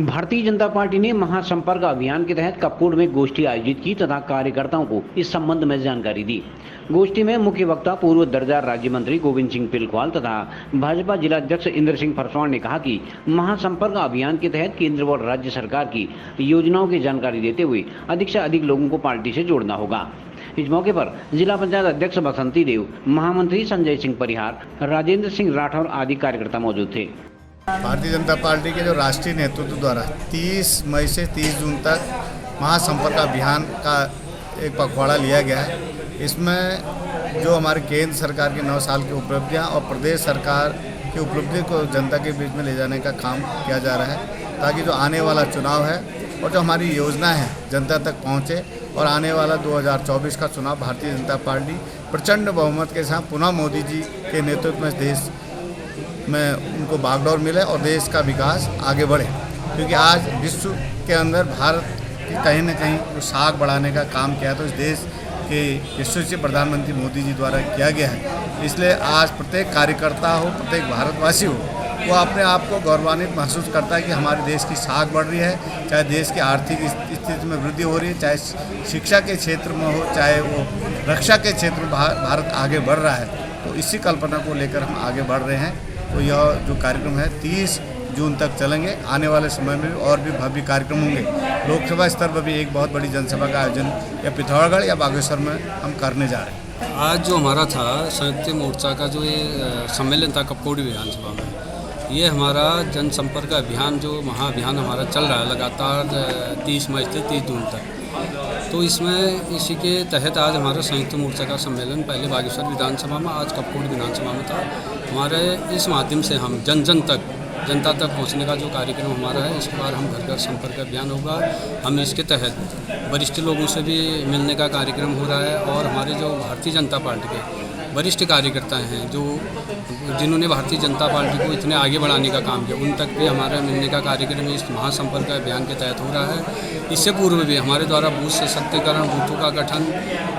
Bharatiya Janata party ने महासंपर्क अभियान के तहत कपकोट में गोष्ठी आयोजित की तथा कार्यकर्ताओं को इस संबंध में जानकारी दी। गोष्ठी में मुख्य वक्ता पूर्व दर्जा राज्य मंत्री गोविंद सिंह पिलखवाल तथा भाजपा जिला अध्यक्ष इंद्र सिंह फरसवाण ने कहा कि महासंपर्क अभियान के तहत केंद्र व राज्य सरकार की योजनाओं की जानकारी देते हुए अधिक से अधिक लोगों को पार्टी से जोड़ना होगा। इस मौके पर जिला पंचायत अध्यक्ष बसंती देव, महामंत्री संजय सिंह परिहार, राजेंद्र सिंह राठौर आदि कार्यकर्ता मौजूद थे। भारतीय जनता पार्टी के जो राष्ट्रीय नेतृत्व द्वारा 30 मई से 30 जून तक महासंपर्क अभियान का एक पखवाड़ा लिया गया है। इसमें जो हमारे केंद्र सरकार के 9 साल की उपलब्धियां और प्रदेश सरकार की उपलब्धि को जनता के बीच में ले जाने का काम किया जा रहा है, ताकि जो आने वाला चुनाव है और जो हमारी योजना है जनता तक पहुँचे और आने वाला 2024 का चुनाव भारतीय जनता पार्टी प्रचंड बहुमत के साथ पुनः मोदी जी के नेतृत्व में देश में उनको बागडोर मिले और देश का विकास आगे बढ़े। क्योंकि आज विश्व के अंदर भारत की कहीं न कहीं साख बढ़ाने का काम किया तो इस देश के यशस्वी प्रधानमंत्री मोदी जी द्वारा किया गया है। इसलिए आज प्रत्येक कार्यकर्ता हो, प्रत्येक भारतवासी हो, वो अपने आप को गौरवान्वित महसूस करता है कि हमारे देश की साख बढ़ रही है। चाहे देश की आर्थिक स्थिति में वृद्धि हो रही है, चाहे शिक्षा के क्षेत्र में हो, चाहे वो रक्षा के क्षेत्र में भारत आगे बढ़ रहा है। तो इसी कल्पना को लेकर हम आगे बढ़ रहे हैं। तो यह जो कार्यक्रम है 30 जून तक चलेंगे। आने वाले समय में और भी भव्य कार्यक्रम होंगे। लोकसभा स्तर पर भी एक बहुत बड़ी जनसभा का आयोजन या पिथौरागढ़ या बागेश्वर में हम करने जा रहे हैं। आज जो हमारा था संयुक्त मोर्चा का जो ये सम्मेलन था कपकोट विधानसभा में, ये हमारा जनसंपर्क अभियान जो महाअभियान हमारा चल रहा है लगातार 30 मई से 30 जून तक। तो इसमें इसी के तहत आज हमारा संयुक्त मोर्चा का सम्मेलन पहले बागेश्वर विधानसभा में, आज कपकोट विधानसभा में था। हमारे इस माध्यम से हम जनता तक पहुंचने का जो कार्यक्रम हमारा है, इसके बाद हम घर घर संपर्क अभियान होगा। हम इसके तहत वरिष्ठ लोगों से भी मिलने का कार्यक्रम हो रहा है और हमारे जो भारतीय जनता पार्टी के वरिष्ठ कार्यकर्ता हैं जिन्होंने भारतीय जनता पार्टी को इतने आगे बढ़ाने का काम किया, उन तक भी हमारा मिलने का कार्यक्रम इस महासंपर्क अभियान के तहत हो रहा है। इससे पूर्व भी हमारे द्वारा बूथ सशक्तिकरण, बूथों का गठन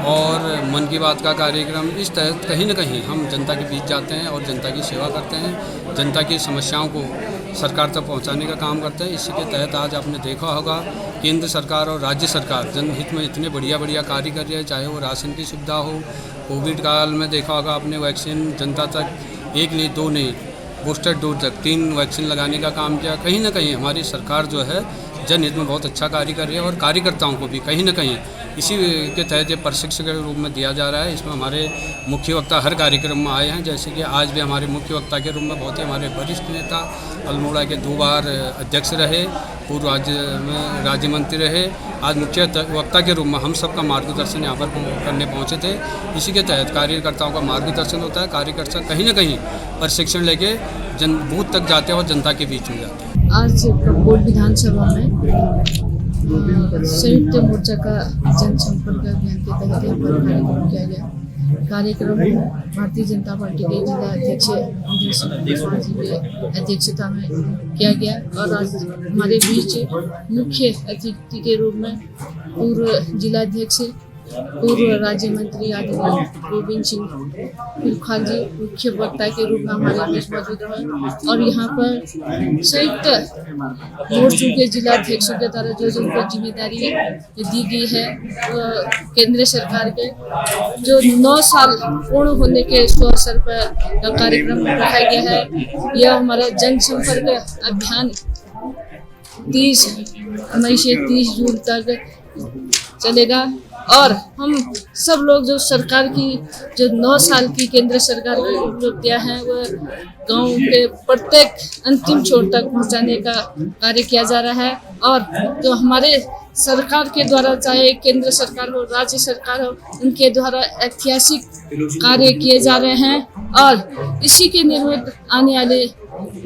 और मन की बात का कार्यक्रम, इस तहत कहीं न कहीं हम जनता के बीच जाते हैं और जनता की सेवा करते हैं, जनता की समस्याओं को सरकार तक पहुंचाने का काम करते हैं। इसी के तहत आज आपने देखा होगा केंद्र सरकार और राज्य सरकार जनहित में इतने बढ़िया कार्य कर रही है, चाहे वो राशन की सुविधा हो। कोविड काल में देखा होगा आपने वैक्सीन जनता तक 1 नहीं 2 नहीं बूस्टर डोज तक 3 वैक्सीन लगाने का काम किया। कहीं ना कहीं हमारी सरकार जो है जनहित में बहुत अच्छा कार्य कर रही है और कार्यकर्ताओं को भी कहीं ना कहीं इसी के तहत ये प्रशिक्षण के रूप में दिया जा रहा है। इसमें हमारे मुख्य वक्ता हर कार्यक्रम में आए हैं, जैसे कि आज भी हमारे मुख्य वक्ता के रूप में बहुत ही हमारे वरिष्ठ नेता अल्मोड़ा के 2 बार अध्यक्ष रहे, पूर्व राज्य मंत्री रहे, आज मुख्य वक्ता के रूप में हम सबका मार्गदर्शन यहाँ पर करने पहुँचे थे। इसी के तहत कार्यकर्ताओं का मार्गदर्शन होता है। कार्यकर्ता कहीं ना कहीं प्रशिक्षण लेके बूथ तक जाते हैं और जनता के बीच में जाते हैं। आज कपकोट विधानसभा में संयुक्त मोर्चा का जनसंपर्क अभियान के तहत यहाँ पर कार्यक्रम किया गया। कार्यक्रम भारतीय जनता पार्टी के जिला अध्यक्ष इंद्र सिंह फरसवाण जी की अध्यक्षता में किया गया और आज हमारे बीच मुख्य अतिथि के रूप में पूर्व जिलाध्यक्ष, पूर्व राज्य मंत्री आदरणीय गोविंद सिंह पिलखवाल जी मुख्य वक्ता के रूप में हमारे बीच मौजूद हैं। और यहाँ पर संयुक्त मोर्चों के जिलाध्यक्षों के द्वारा जो उनको जिम्मेदारी दी गई है, केंद्र सरकार के जो 9 साल पूर्ण होने के शुभ अवसर पर कार्यक्रम रखा गया है। यह हमारा जनसंपर्क अभियान 30 मई से 30 जून तक चलेगा और हम सब लोग जो सरकार की जो 9 साल की केंद्र सरकार की उपलब्धियां हैं वह गांव के प्रत्येक अंतिम छोर तक पहुंचाने का कार्य किया जा रहा है। और जो हमारे सरकार के द्वारा, चाहे केंद्र सरकार हो, राज्य सरकार हो, उनके द्वारा ऐतिहासिक कार्य किए जा रहे हैं और इसी के निर्मित आने वाले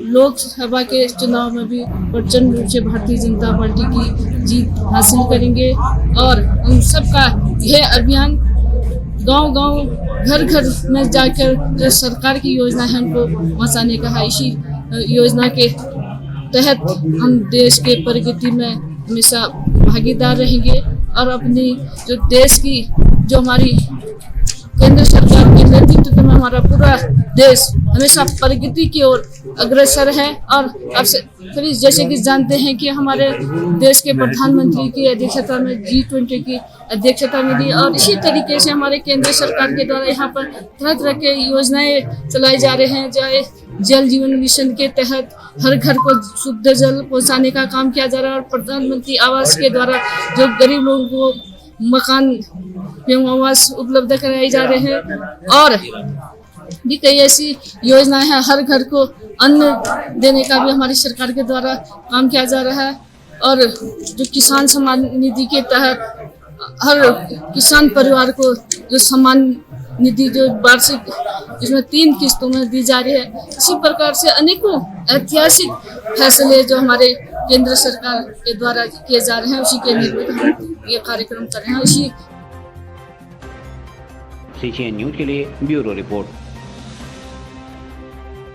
लोकसभा के चुनाव में भी प्रचंड रूप से भारतीय जनता पार्टी की जीत हासिल करेंगे। और हम सबका यह अभियान गांव-गांव, घर-घर में जाकर जो सरकार की योजना है उनको पहुंचाने का है। इसी योजना के तहत हम देश के प्रगति में हमेशा भागीदार रहेंगे और अपनी जो देश की जो हमारी केंद्र सरकार के नेतृत्व में हमारा पूरा देश हमेशा प्रगति की ओर अग्रसर है। और अब से फिर जैसे कि जानते हैं कि हमारे देश के प्रधानमंत्री की अध्यक्षता में G20 की अध्यक्षता में दी, और इसी तरीके से हमारे केंद्र सरकार के द्वारा यहाँ पर तरह तरह के योजनाएं चलाई जा रहे हैं। चाहे जल जीवन मिशन के तहत हर घर को शुद्ध जल पहुँचाने का काम किया जा रहा है, और प्रधानमंत्री आवास के द्वारा जो गरीब लोगों को मकान एवं आवास उपलब्ध कराए जा रहे हैं। और भी कई ऐसी योजनाएं हैं, हर घर को अन्न देने का भी हमारी सरकार के द्वारा काम किया जा रहा है। और जो किसान सम्मान निधि के तहत हर किसान परिवार को जो सम्मान निधि जो वार्षिक इसमें 3 किस्तों में दी जा रही है। इसी प्रकार से अनेकों ऐतिहासिक फैसले जो हमारे केंद्र सरकार के द्वारा किए जा रहे हैं, उसी के निर्मित हम ये कार्यक्रम कर रहे हैं। CCN न्यूज के लिए ब्यूरो रिपोर्ट।